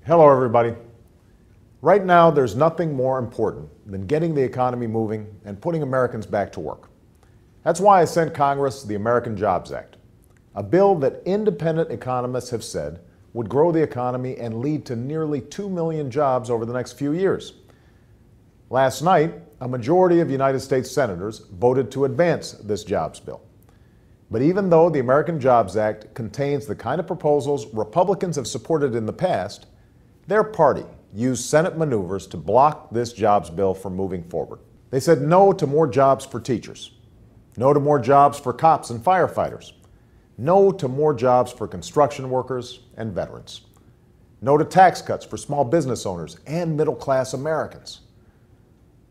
Hello, everybody. Right now, there's nothing more important than getting the economy moving and putting Americans back to work. That's why I sent Congress the American Jobs Act, a bill that independent economists have said would grow the economy and lead to nearly 2 million jobs over the next few years. Last night, a majority of United States senators voted to advance this jobs bill. But even though the American Jobs Act contains the kind of proposals Republicans have supported in the past, their party used Senate maneuvers to block this jobs bill from moving forward. They said no to more jobs for teachers, no to more jobs for cops and firefighters, no to more jobs for construction workers and veterans, no to tax cuts for small business owners and middle-class Americans.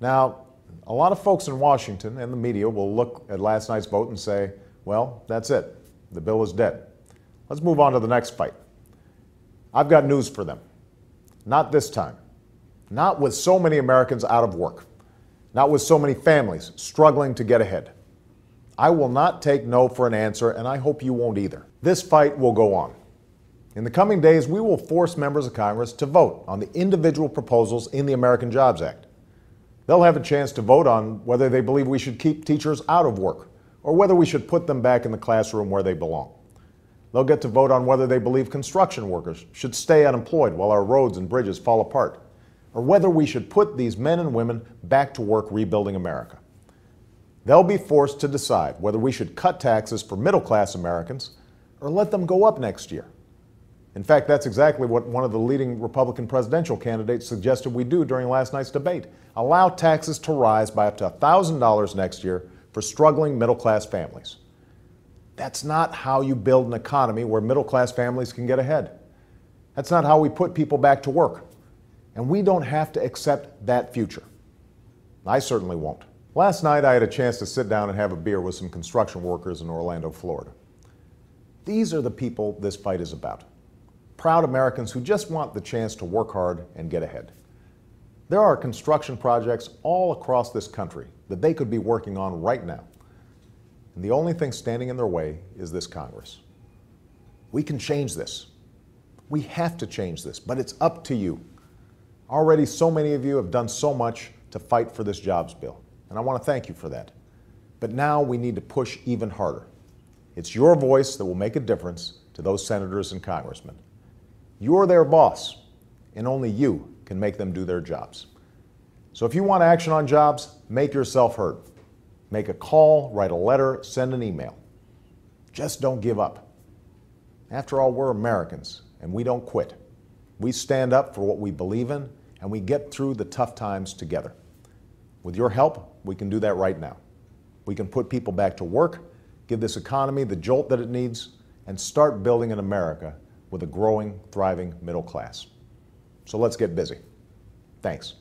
Now, a lot of folks in Washington and the media will look at last night's vote and say, well, that's it. The bill is dead. Let's move on to the next fight. I've got news for them. Not this time. Not with so many Americans out of work. Not with so many families struggling to get ahead. I will not take no for an answer, and I hope you won't either. This fight will go on. In the coming days, we will force members of Congress to vote on the individual proposals in the American Jobs Act. They'll have a chance to vote on whether they believe we should keep teachers out of work or whether we should put them back in the classroom where they belong. They'll get to vote on whether they believe construction workers should stay unemployed while our roads and bridges fall apart, or whether we should put these men and women back to work rebuilding America. They'll be forced to decide whether we should cut taxes for middle-class Americans or let them go up next year. In fact, that's exactly what one of the leading Republican presidential candidates suggested we do during last night's debate. Allow taxes to rise by up to $1,000 next year for struggling middle-class families. That's not how you build an economy where middle-class families can get ahead. That's not how we put people back to work. And we don't have to accept that future. I certainly won't. Last night, I had a chance to sit down and have a beer with some construction workers in Orlando, Florida. These are the people this fight is about. Proud Americans who just want the chance to work hard and get ahead. There are construction projects all across this country that they could be working on right now. And the only thing standing in their way is this Congress. We can change this. We have to change this, but it's up to you. Already so many of you have done so much to fight for this jobs bill, and I want to thank you for that. But now we need to push even harder. It's your voice that will make a difference to those senators and congressmen. You're their boss, and only you can make them do their jobs. So if you want action on jobs, make yourself heard. Make a call, write a letter, send an email. Just don't give up. After all, we're Americans, and we don't quit. We stand up for what we believe in, and we get through the tough times together. With your help, we can do that right now. We can put people back to work, give this economy the jolt that it needs, and start building an America with a growing, thriving middle class. So let's get busy. Thanks.